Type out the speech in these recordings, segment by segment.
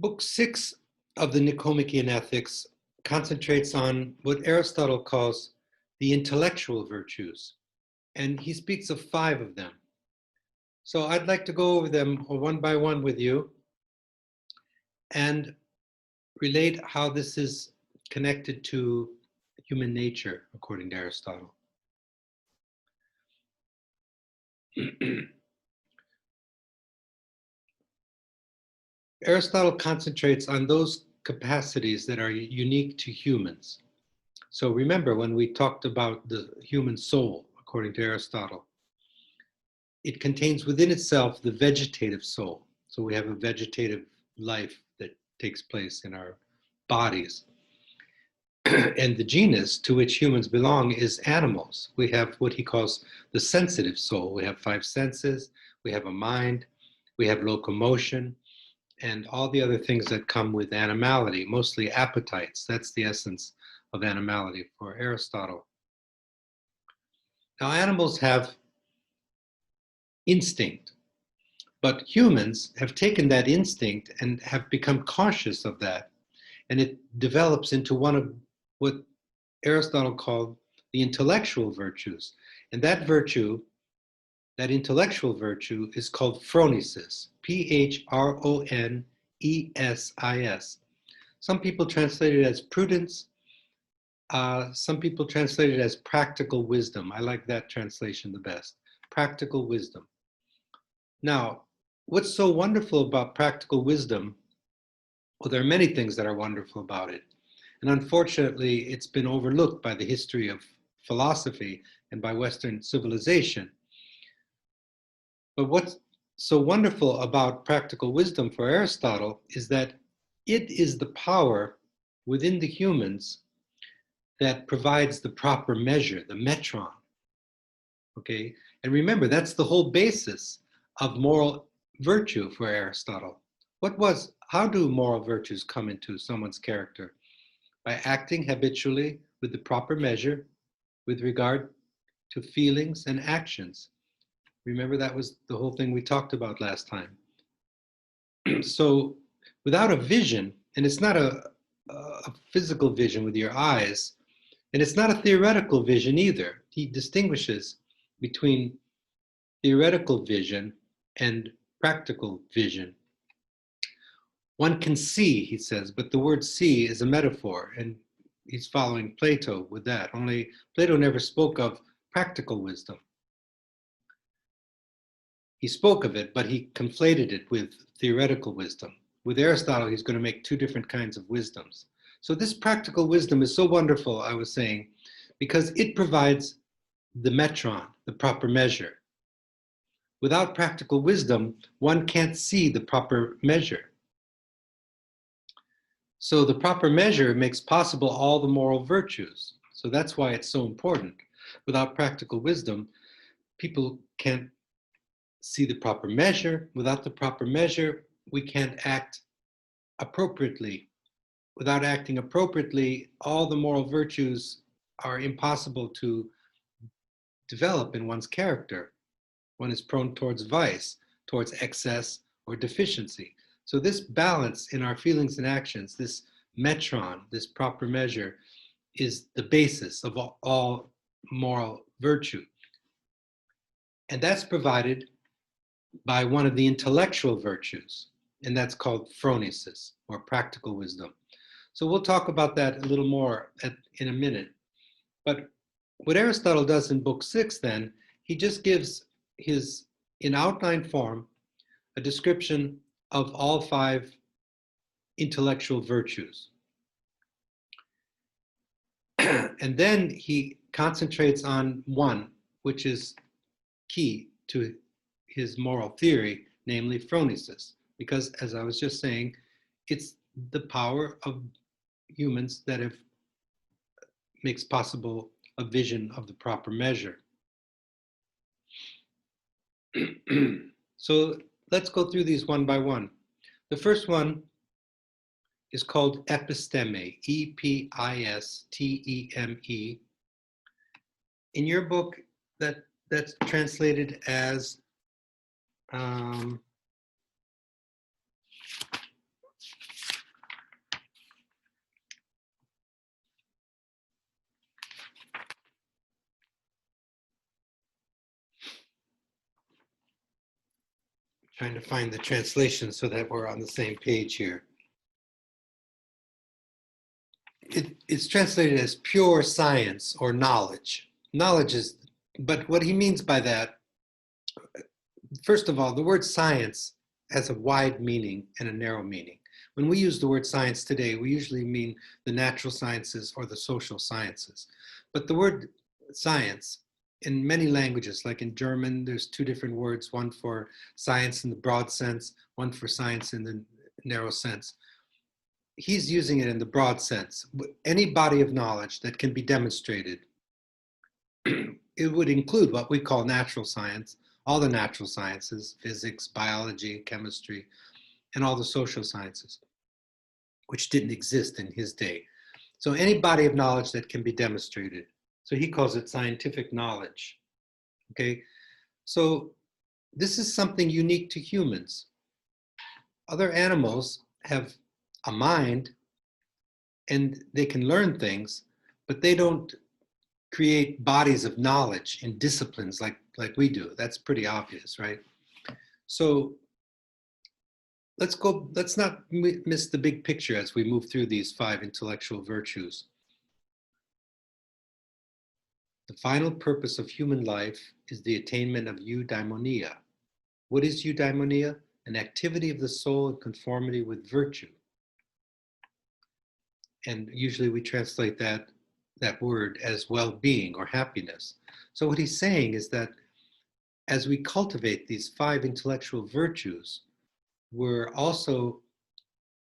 Book 6 of the Nicomachean Ethics concentrates on what Aristotle calls the intellectual virtues, and he speaks of 5 of them. So I'd like to go over them one by one with you and relate how this is connected to human nature, according to Aristotle. Aristotle concentrates on those capacities that are unique to humans. So remember when we talked about the human soul, according to Aristotle, it contains within itself the vegetative soul. So we have a vegetative life that takes place in our bodies. And the genus to which humans belong is animals. We have what he calls the sensitive soul. We have 5 senses, we have a mind, we have locomotion, and all the other things that come with animality, mostly appetites. That's the essence of animality for Aristotle. Now, animals have instinct, but humans have taken that instinct and have become conscious of that. And it develops into one of what Aristotle called the intellectual virtues. And that virtue, that intellectual virtue, is called phronesis, Phronesis. Some people translate it as prudence. Some people translate it as practical wisdom. I like that translation the best, practical wisdom. Now, what's so wonderful about practical wisdom? Well, there are many things that are wonderful about it. And unfortunately, it's been overlooked by the history of philosophy and by Western civilization. But what's so wonderful about practical wisdom for Aristotle is that it is the power within the humans that provides the proper measure, the metron. Okay? And remember, that's the whole basis of moral virtue for Aristotle. How do moral virtues come into someone's character? By acting habitually with the proper measure with regard to feelings and actions. Remember, that was the whole thing we talked about last time. So without a vision, and it's not a physical vision with your eyes, and it's not a theoretical vision either. He distinguishes between theoretical vision and practical vision. One can see, he says, but the word see is a metaphor, and he's following Plato with that. Only Plato never spoke of practical wisdom. He spoke of it, but he conflated it with theoretical wisdom. With Aristotle, he's going to make 2 different kinds of wisdoms. So this practical wisdom is so wonderful, I was saying, because it provides the metron, the proper measure. Without practical wisdom, one can't see the proper measure. So the proper measure makes possible all the moral virtues. So that's why it's so important. Without practical wisdom, people can't see the proper measure. Without the proper measure, we can't act appropriately. Without acting appropriately, all the moral virtues are impossible to develop in one's character. One is prone towards vice, towards excess or deficiency. So this balance in our feelings and actions, this metron, this proper measure, is the basis of all moral virtue. And that's provided by one of the intellectual virtues, and that's called phronesis, or practical wisdom. So we'll talk about that a little more in a minute. But what Aristotle does in book 6 then, he just gives in outline form, a description of all 5 intellectual virtues. And then he concentrates on one, which is key to his moral theory, namely phronesis, because as I was just saying, it's the power of humans that makes possible a vision of the proper measure. So let's go through these one by one. The first one is called episteme, E-P-I-S-T-E-M-E. In your book, that's translated as Trying to find the translation so that we're on the same page here. It's translated as pure science or knowledge. Knowledge is, but what he means by that, first of all, the word science has a wide meaning and a narrow meaning. When we use the word science today, we usually mean the natural sciences or the social sciences. But the word science in many languages, like in German, there's two different words, one for science in the broad sense, one for science in the narrow sense. He's using it in the broad sense. Any body of knowledge that can be demonstrated, it would include what we call natural science, all the natural sciences, physics, biology, chemistry, and all the social sciences, which didn't exist in his day. So any body of knowledge that can be demonstrated. So he calls it scientific knowledge. Okay, so this is something unique to humans. Other animals have a mind and they can learn things, but they don't create bodies of knowledge and disciplines like we do. That's pretty obvious, right? So let's not miss the big picture as we move through these 5 intellectual virtues. The final purpose of human life is the attainment of eudaimonia. What is eudaimonia? An activity of the soul in conformity with virtue. And usually we translate that word as well-being or happiness. So what he's saying is that as we cultivate these 5 intellectual virtues, we're also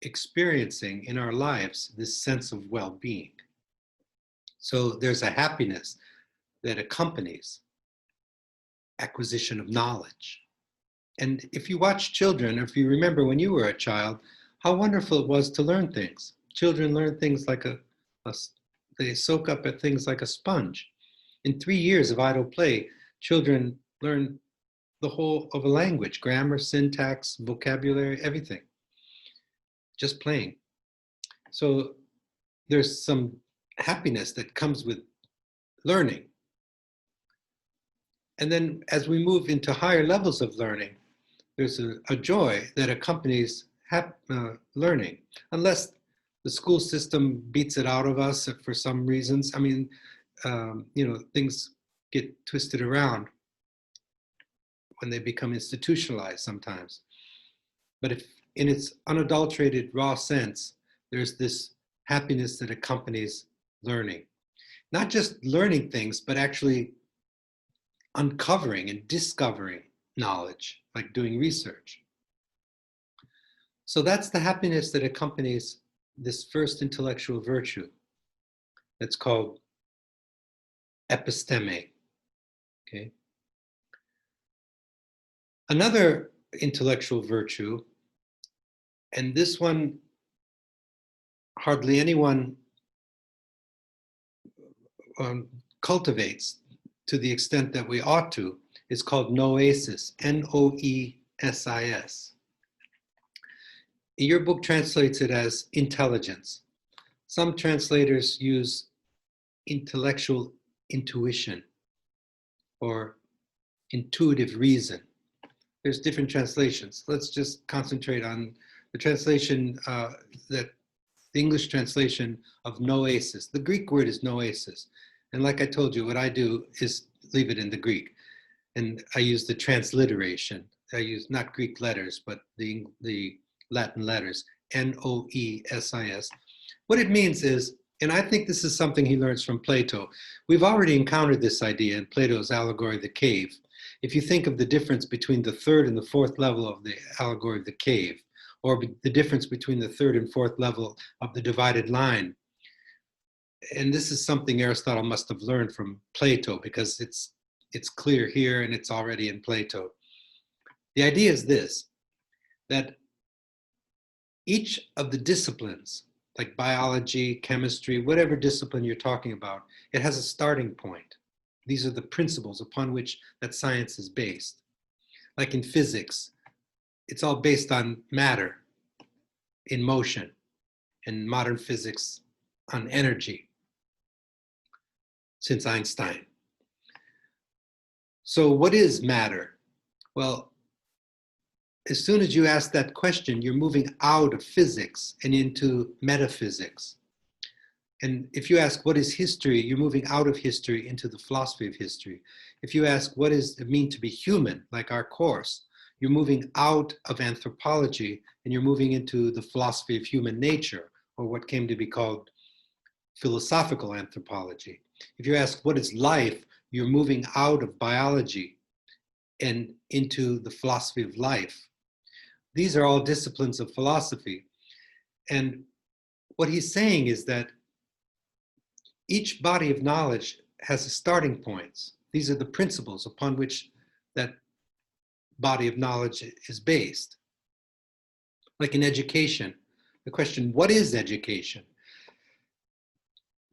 experiencing in our lives this sense of well-being. So there's a happiness that accompanies acquisition of knowledge. And if you watch children, or if you remember when you were a child, how wonderful it was to learn things. Children learn things like they soak up at things like a sponge. In 3 years of idle play, children learn the whole of a language, grammar, syntax, vocabulary, everything, just playing. So there's some happiness that comes with learning. And then as we move into higher levels of learning, there's a joy that accompanies learning, unless the school system beats it out of us for some reasons. I mean, things get twisted around when they become institutionalized sometimes. But if in its unadulterated raw sense, there's this happiness that accompanies learning. Not just learning things, but actually uncovering and discovering knowledge, like doing research. So that's the happiness that accompanies this first intellectual virtue that's called episteme. Okay. Another intellectual virtue, and this one hardly anyone cultivates to the extent that we ought to, is called noesis, Noesis. Your book translates it as intelligence. Some translators use intellectual intuition or intuitive reason. There's different translations. Let's just concentrate on the translation, the English translation of noesis. The Greek word is noesis. And like I told you, what I do is leave it in the Greek. And I use the transliteration. I use not Greek letters, but the Latin letters, Noesis. What it means is, and I think this is something he learns from Plato. We've already encountered this idea in Plato's allegory of the cave. If you think of the difference between the 3rd and the 4th level of the allegory of the cave, or the difference between the 3rd and 4th level of the divided line, and this is something Aristotle must have learned from Plato because it's clear here and it's already in Plato. The idea is this, that each of the disciplines, like biology, chemistry, whatever discipline you're talking about, it has a starting point. These are the principles upon which that science is based. Like in physics, it's all based on matter in motion, and modern physics on energy, since Einstein. So what is matter? Well, as soon as you ask that question, you're moving out of physics and into metaphysics. And if you ask, what is history? You're moving out of history into the philosophy of history. If you ask, what does it mean to be human, like our course, you're moving out of anthropology and you're moving into the philosophy of human nature, or what came to be called philosophical anthropology. If you ask, what is life? You're moving out of biology and into the philosophy of life. These are all disciplines of philosophy. And what he's saying is that each body of knowledge has a starting points. These are the principles upon which that body of knowledge is based. Like in education, the question, what is education?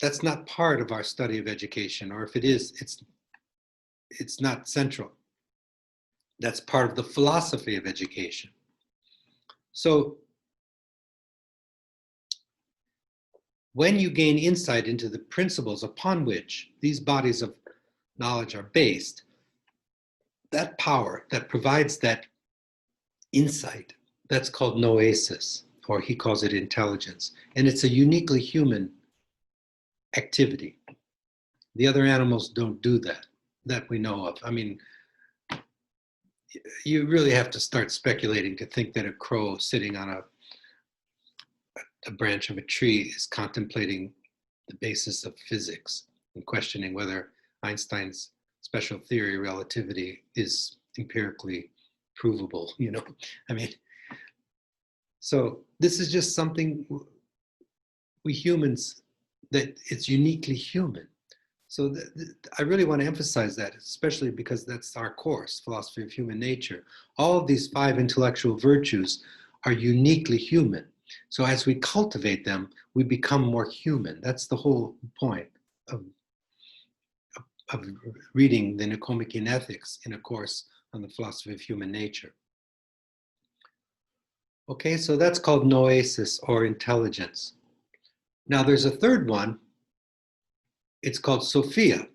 That's not part of our study of education, or if it is, it's not central. That's part of the philosophy of education. So when you gain insight into the principles upon which these bodies of knowledge are based, that power that provides that insight, that's called noesis, or he calls it intelligence. And it's a uniquely human activity. The other animals don't do that we know of. I mean, you really have to start speculating to think that a crow sitting on a branch of a tree is contemplating the basis of physics and questioning whether Einstein's special theory of relativity is empirically provable, you know? I mean, so this is just something we humans, that it's uniquely human. So I really want to emphasize that, especially because that's our course, Philosophy of Human Nature. All of these 5 intellectual virtues are uniquely human. So as we cultivate them, we become more human. That's the whole point of reading the Nicomachean Ethics in a course on the philosophy of human nature. Okay, so that's called noesis, or intelligence. Now there's a third one. It's called Sophia,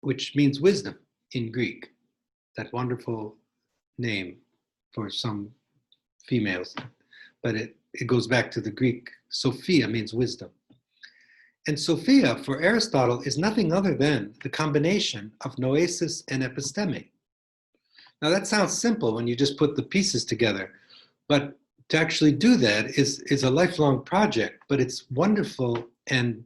which means wisdom in Greek. That wonderful name for some females. But it goes back to the Greek. Sophia means wisdom. And Sophia, for Aristotle, is nothing other than the combination of noesis and episteme. Now that sounds simple when you just put the pieces together, but to actually do that is a lifelong project, but it's wonderful and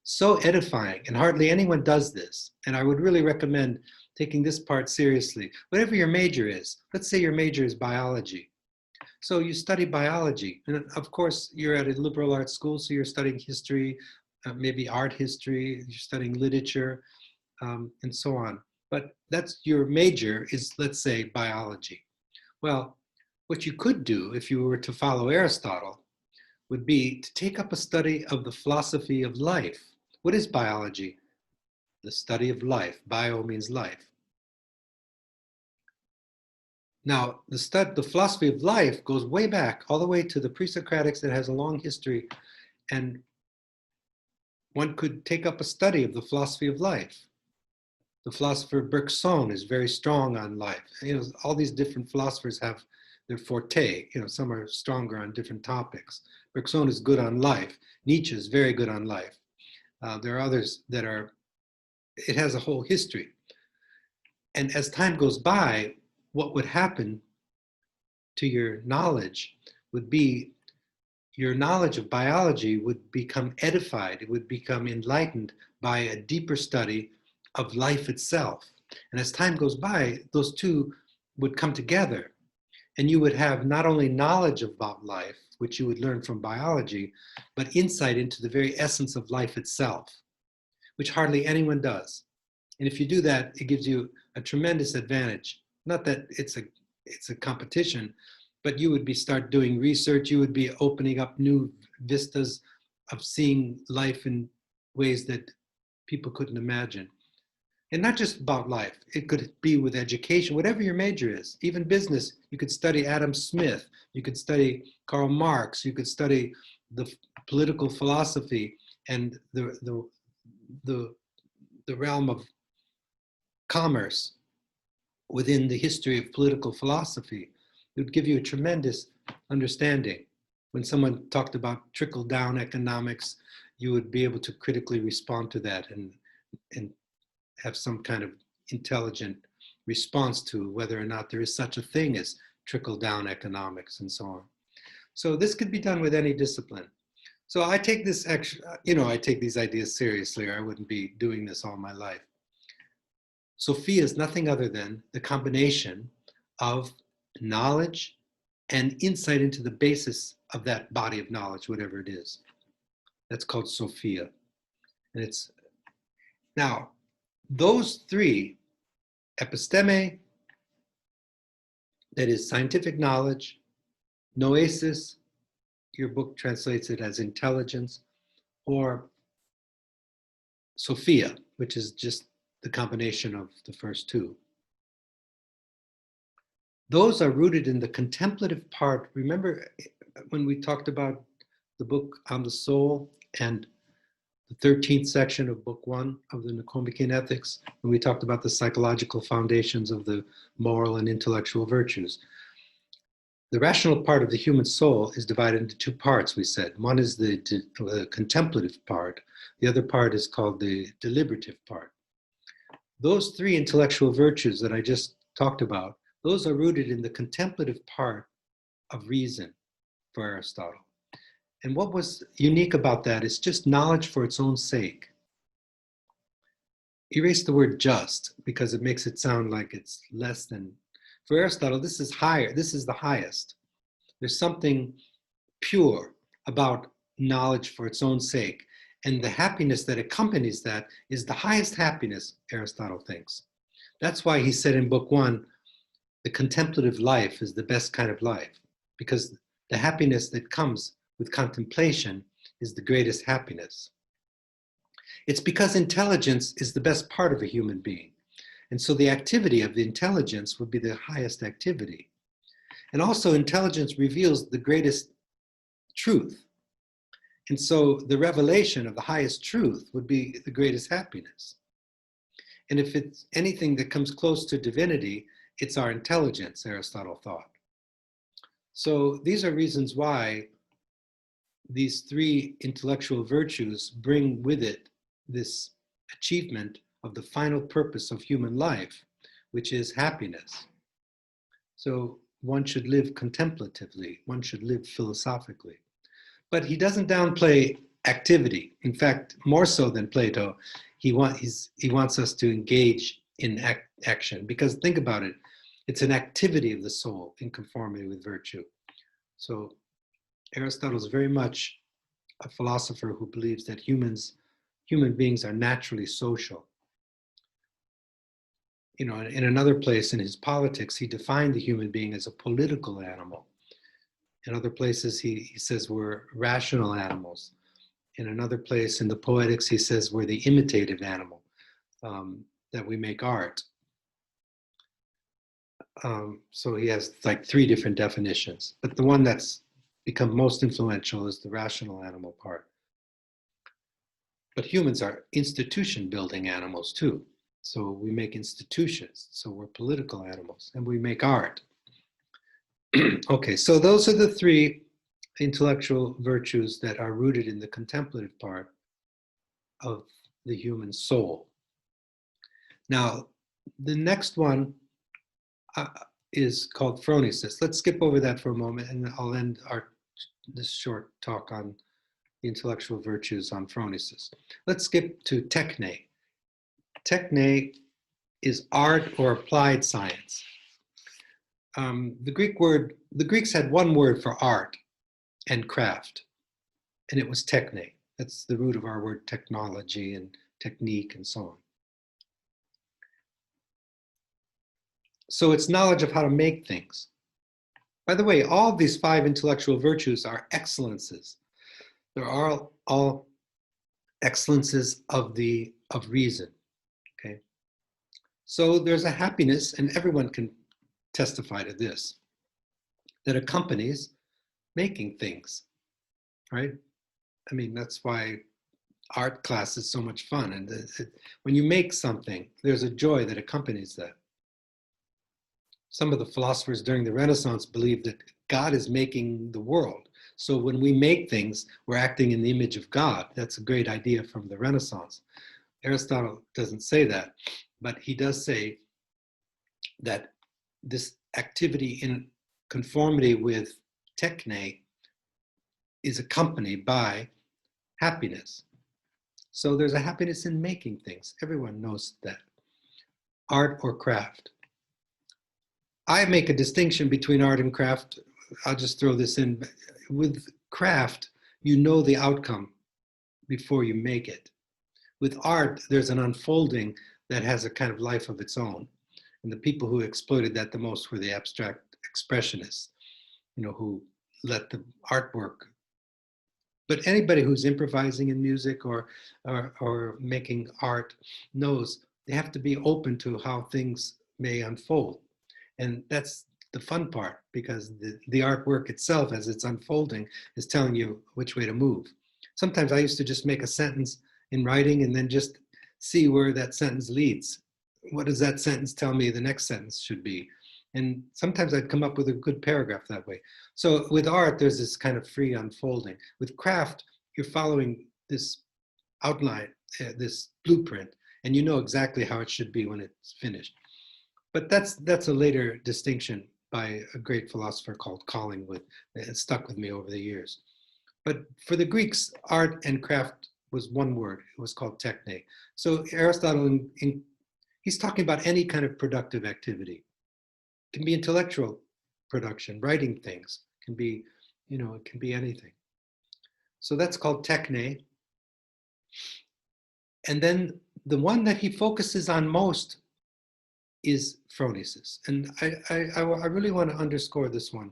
so edifying, and hardly anyone does this. And I would really recommend taking this part seriously. Whatever your major is, let's say your major is biology. So you study biology, and of course you're at a liberal arts school, so you're studying history, maybe art history, you're studying literature, and so on. But that's your major is, let's say, biology. Well, what you could do if you were to follow Aristotle would be to take up a study of the philosophy of life. What is biology? The study of life. Bio means life. Now, the philosophy of life goes way back, all the way to the pre-Socratics. It has a long history, and one could take up a study of the philosophy of life. The philosopher Bergson is very strong on life. You know, all these different philosophers have their forte. You know, some are stronger on different topics. Bergson is good on life. Nietzsche is very good on life. There are others that are, it has a whole history. And as time goes by, what would happen to your knowledge would be your knowledge of biology would become edified. It would become enlightened by a deeper study of life itself. And as time goes by, those two would come together, and you would have not only knowledge about life, which you would learn from biology, but insight into the very essence of life itself, which hardly anyone does. And if you do that, it gives you a tremendous advantage. Not that it's a competition, but you would start doing research. You would be opening up new vistas of seeing life in ways that people couldn't imagine. And not just about life. It could be with education, whatever your major is. Even business, you could study Adam Smith. You could study Karl Marx. You could study the political philosophy and the realm of commerce within the history of political philosophy. It would give you a tremendous understanding. When someone talked about trickle-down economics, you would be able to critically respond to that and have some kind of intelligent response to whether or not there is such a thing as trickle-down economics and so on. So this could be done with any discipline. So I take this, I take these ideas seriously, or I wouldn't be doing this all my life. Sophia is nothing other than the combination of knowledge and insight into the basis of that body of knowledge, whatever it is. That's called Sophia. And it's, now, those three, episteme, that is scientific knowledge, noesis, your book translates it as intelligence, or Sophia, which is just the combination of the first two. Those are rooted in the contemplative part. Remember when we talked about the book on the soul and the 13th section of book 1 of the Nicomachean Ethics, when we talked about the psychological foundations of the moral and intellectual virtues. The rational part of the human soul is divided into two parts, we said. One is the contemplative part. The other part is called the deliberative part. Those three intellectual virtues that I just talked about, those are rooted in the contemplative part of reason for Aristotle. And what was unique about that is just knowledge for its own sake. Erase the word just because it makes it sound like it's less than. For Aristotle, this is higher, this is the highest. There's something pure about knowledge for its own sake. And the happiness that accompanies that is the highest happiness, Aristotle thinks. That's why he said in book 1, the contemplative life is the best kind of life, because the happiness that comes with contemplation is the greatest happiness. It's because intelligence is the best part of a human being. And so the activity of the intelligence would be the highest activity. And also intelligence reveals the greatest truth. And so the revelation of the highest truth would be the greatest happiness. And if it's anything that comes close to divinity, it's our intelligence, Aristotle thought. So these are reasons why these three intellectual virtues bring with it this achievement of the final purpose of human life, which is happiness. So one should live contemplatively, one should live philosophically. But he doesn't downplay activity. In fact, more so than Plato, he wants us to engage in action, because think about it, it's an activity of the soul in conformity with virtue. So Aristotle is very much a philosopher who believes that human beings are naturally social. In another place in his Politics, he defined the human being as a political animal. In other places, he says we're rational animals. In another place in the Poetics, he says we're the imitative animal, that we make art. So he has like 3 different definitions, but the one that's become most influential is the rational animal part. But humans are institution building animals too. So we make institutions, so we're political animals, and we make art. Okay, so those are the 3 intellectual virtues that are rooted in the contemplative part of the human soul. Now, the next one is called phronesis. Let's skip over that for a moment, and I'll end this short talk on the intellectual virtues on phronesis. Let's skip to techne. Techne is art or applied science. The Greeks had one word for art and craft, and it was techne. That's the root of our word technology and technique and so on. So it's knowledge of how to make things. By the way, all of these 5 intellectual virtues are excellences. They're all excellences of reason. Okay. So there's a happiness, and everyone can testify to this, that accompanies making things, right? I mean, that's why art class is so much fun. And when you make something, there's a joy that accompanies that. some of the philosophers during the Renaissance believed that God is making the world. So when we make things, we're acting in the image of God. That's a great idea from the Renaissance. Aristotle doesn't say that, but he does say that this activity in conformity with techne is accompanied by happiness. So there's a happiness in making things. Everyone knows that. Art or craft. I make a distinction between art and craft. I'll just throw this in. With craft, you know the outcome before you make it. With art, there's an unfolding that has a kind of life of its own. And the people who exploited that the most were the abstract expressionists, who let the artwork. But anybody who's improvising in music or making art knows they have to be open to how things may unfold. And that's the fun part, because the artwork itself, as it's unfolding, is telling you which way to move. Sometimes I used to just make a sentence in writing and then just see where that sentence leads. What does that sentence tell me the next sentence should be? And sometimes I'd come up with a good paragraph that way. So with art, there's this kind of free unfolding. With craft, you're following this outline, this blueprint, and you know exactly how it should be when it's finished. But that's a later distinction by a great philosopher called Collingwood. It stuck with me over the years. But for the Greeks, art and craft was one word. It was called techne. So Aristotle, he's talking about any kind of productive activity. It can be intellectual production, writing things. It can be, it can be anything. So that's called techne. And then the one that he focuses on most is phronesis. And I really want to underscore this one.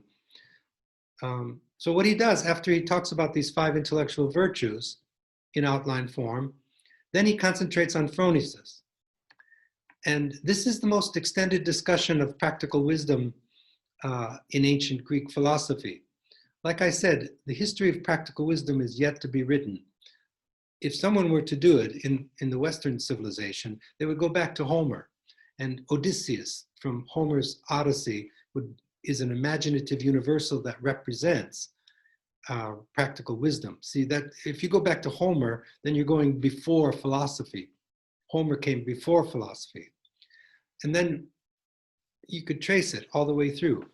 So what he does after he talks about these 5 intellectual virtues in outline form, then he concentrates on phronesis. And this is the most extended discussion of practical wisdom in ancient Greek philosophy. Like I said, the history of practical wisdom is yet to be written. If someone were to do it in the Western civilization, they would go back to Homer. And Odysseus from Homer's Odyssey is an imaginative universal that represents practical wisdom. See, that if you go back to Homer, then you're going before philosophy. Homer came before philosophy. And then you could trace it all the way through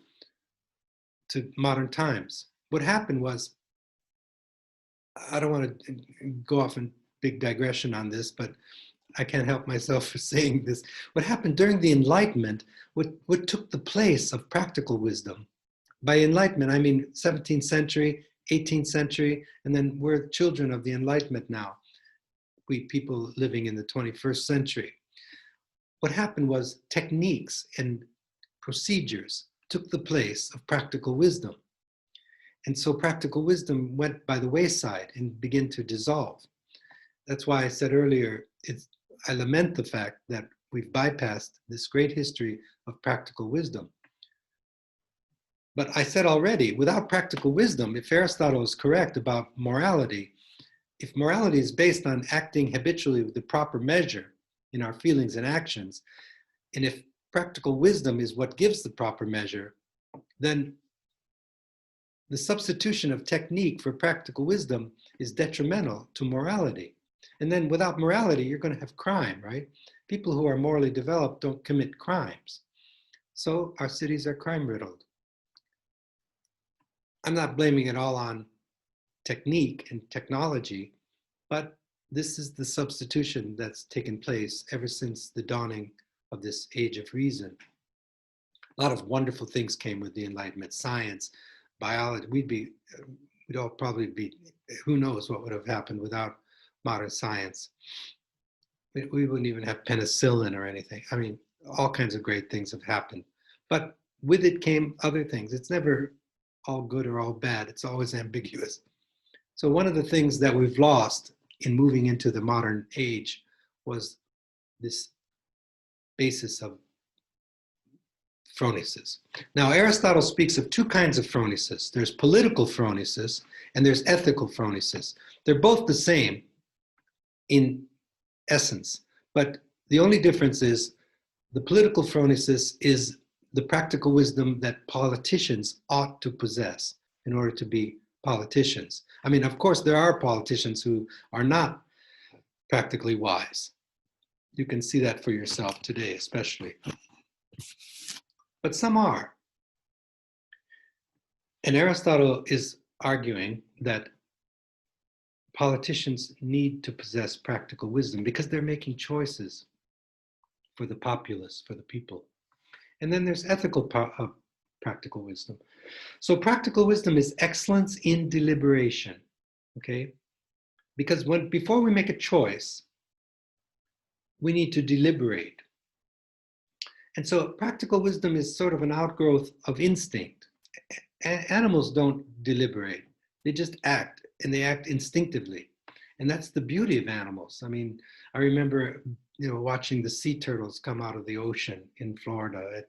to modern times. What happened was, I don't want to go off in big digression on this, but I can't help myself for saying this. What happened during the Enlightenment, what took the place of practical wisdom? By Enlightenment, I mean 17th century, 18th century, and then we're children of the Enlightenment now, we people living in the 21st century. What happened was techniques and procedures took the place of practical wisdom. And so practical wisdom went by the wayside and began to dissolve. That's why I said earlier, I lament the fact that we've bypassed this great history of practical wisdom. But I said already, without practical wisdom, if Aristotle is correct about morality, if morality is based on acting habitually with the proper measure in our feelings and actions, and if practical wisdom is what gives the proper measure, then the substitution of technique for practical wisdom is detrimental to morality. And then without morality, you're going to have crime, right? People who are morally developed don't commit crimes. So our cities are crime riddled. I'm not blaming it all on technique and technology, but this is the substitution that's taken place ever since the dawning of this age of reason. A lot of wonderful things came with the Enlightenment: science, biology. We'd all probably be, who knows what would have happened without modern science. We wouldn't even have penicillin or anything. I mean, all kinds of great things have happened. But with it came other things. It's never all good or all bad. It's always ambiguous. So one of the things that we've lost in moving into the modern age was this basis of phronesis. Now, Aristotle speaks of 2 kinds of phronesis. There's political phronesis and there's ethical phronesis. They're both the same in essence, but the only difference is the political phronesis is the practical wisdom that politicians ought to possess in order to be politicians. I mean, of course, there are politicians who are not practically wise. You can see that for yourself today, especially. But some are. And Aristotle is arguing that politicians need to possess practical wisdom because they're making choices for the populace, for the people. And then there's ethical practical wisdom. So practical wisdom is excellence in deliberation, okay? Because before we make a choice, we need to deliberate. And so practical wisdom is sort of an outgrowth of instinct. Animals don't deliberate, they just act, and they act instinctively. And that's the beauty of animals. I mean, I remember, watching the sea turtles come out of the ocean in Florida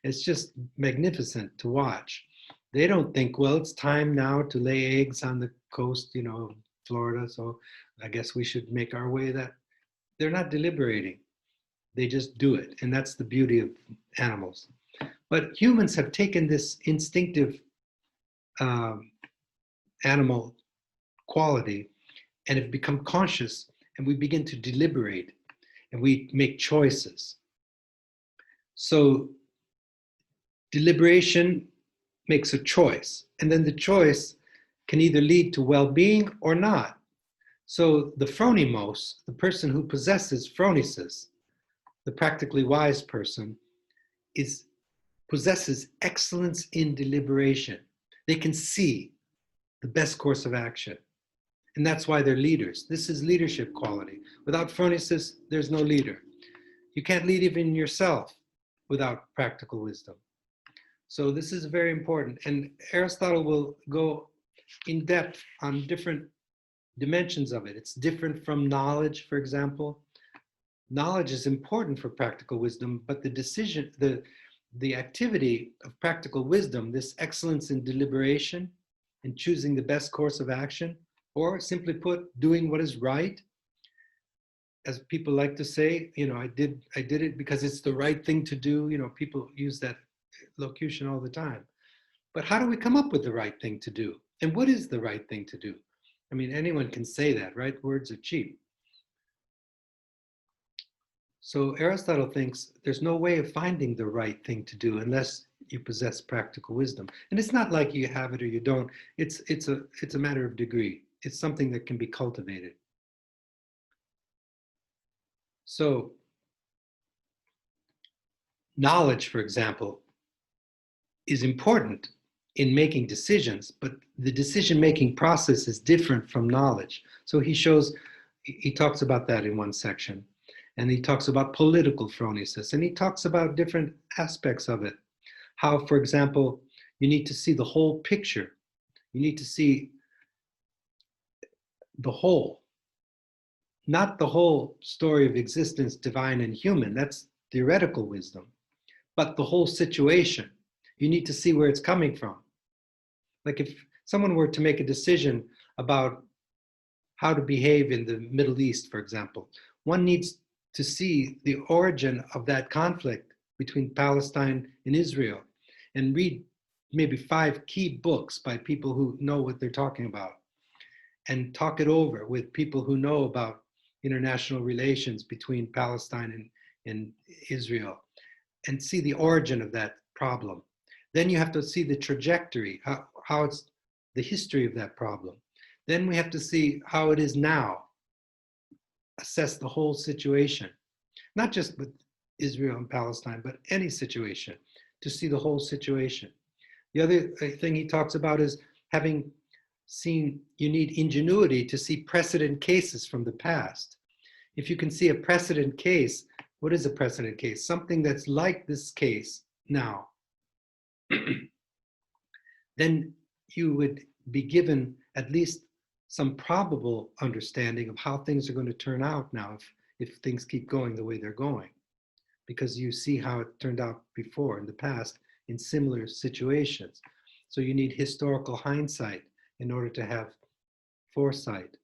it's just magnificent to watch. They don't think, well, it's time now to lay eggs on the coast, of Florida, so I guess we should make our way. That they're not deliberating. They just do it. And that's the beauty of animals. But humans have taken this instinctive animal quality and have become conscious, and we begin to deliberate and we make choices. So deliberation makes a choice, and then the choice can either lead to well-being or not. So the phronimos, the person who possesses phronesis, the practically wise person, possesses excellence in deliberation. They can see the best course of action. And that's why they're leaders. This is leadership quality. Without phronesis, there's no leader. You can't lead even yourself without practical wisdom. So this is very important. And Aristotle will go in depth on different dimensions of it. It's different from knowledge, for example. Knowledge is important for practical wisdom, but the activity of practical wisdom, this excellence in deliberation and choosing the best course of action, or simply put, doing what is right, as people like to say, I did it because it's the right thing to do. People use that locution all the time. But how do we come up with the right thing to do? And what is the right thing to do? I mean, anyone can say that, right? Words are cheap. So Aristotle thinks there's no way of finding the right thing to do unless you possess practical wisdom. And it's not like you have it or you don't. It's a matter of degree. It's something that can be cultivated. So knowledge, for example, is important in making decisions, but the decision-making process is different from knowledge. So he talks about that in one section. And he talks about political phronesis, and he talks about different aspects of it. How, for example, you need to see the whole picture. You need to see the whole, not the whole story of existence, divine and human. That's theoretical wisdom, but the whole situation. You need to see where it's coming from. Like if someone were to make a decision about how to behave in the Middle East, for example, one needs to see the origin of that conflict between Palestine and Israel and read maybe 5 key books by people who know what they're talking about and talk it over with people who know about international relations between Palestine and Israel and see the origin of that problem. Then you have to see the trajectory, how it's the history of that problem. Then we have to see how it is now, assess the whole situation, not just with Israel and Palestine, but any situation, to see the whole situation. The other thing he talks about is having seen, you need ingenuity to see precedent cases from the past. If you can see a precedent case, what is a precedent case? Something that's like this case now. Then you would be given at least some probable understanding of how things are going to turn out now if things keep going the way they're going, because you see how it turned out before in the past in similar situations. So you need historical hindsight in order to have foresight.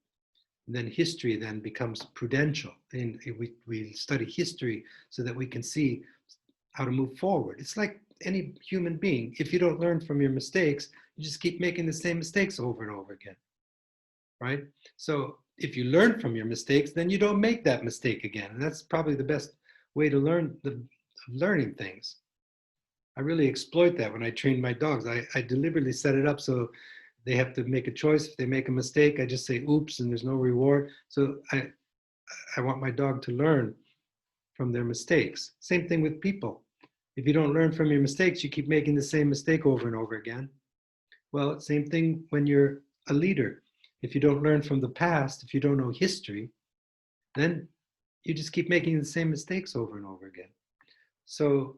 And then history then becomes prudential. And we study history so that we can see how to move forward. It's like any human being. If you don't learn from your mistakes, you just keep making the same mistakes over and over again, right? So if you learn from your mistakes, then you don't make that mistake again. And that's probably the best way to learn learning things. I really exploit that when I train my dogs. I deliberately set it up so they have to make a choice. If they make a mistake, I just say oops and there's no reward. So I want my dog to learn from their mistakes. Same thing with people. If you don't learn from your mistakes, you keep making the same mistake over and over again. Well, same thing when you're a leader. If you don't learn from the past, if you don't know history, then you just keep making the same mistakes over and over again. So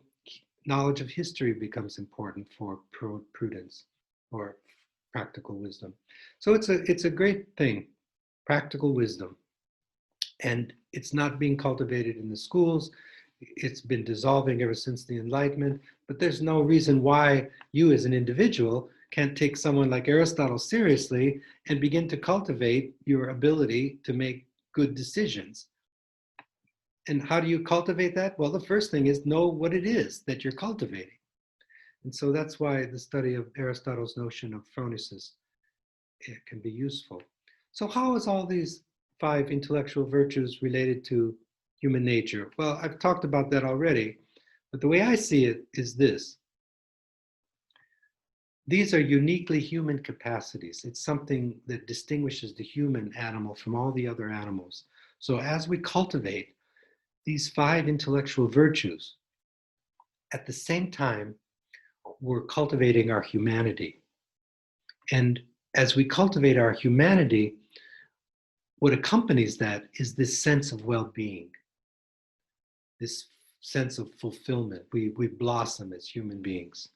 knowledge of history becomes important for prudence or practical wisdom. So it's a great thing, practical wisdom. And it's not being cultivated in the schools. It's been dissolving ever since the Enlightenment, but there's no reason why you as an individual can't take someone like Aristotle seriously and begin to cultivate your ability to make good decisions. And how do you cultivate that? Well, the first thing is know what it is that you're cultivating. And so that's why the study of Aristotle's notion of phronesis can be useful. So how is all these 5 intellectual virtues related to human nature? Well, I've talked about that already, but the way I see it is this. These are uniquely human capacities. It's something that distinguishes the human animal from all the other animals. So as we cultivate these 5 intellectual virtues, at the same time, we're cultivating our humanity. And as we cultivate our humanity, what accompanies that is this sense of well-being, this sense of fulfillment. We blossom as human beings.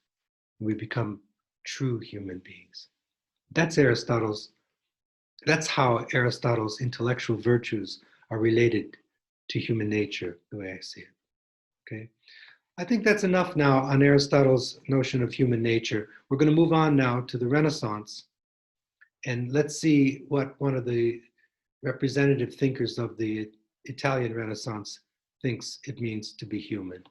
We become true human beings. That's how Aristotle's intellectual virtues are related to human nature, the way I see it. Okay. I think that's enough now on Aristotle's notion of human nature. We're going to move on now to the Renaissance, and let's see what one of the representative thinkers of the Italian Renaissance thinks it means to be human.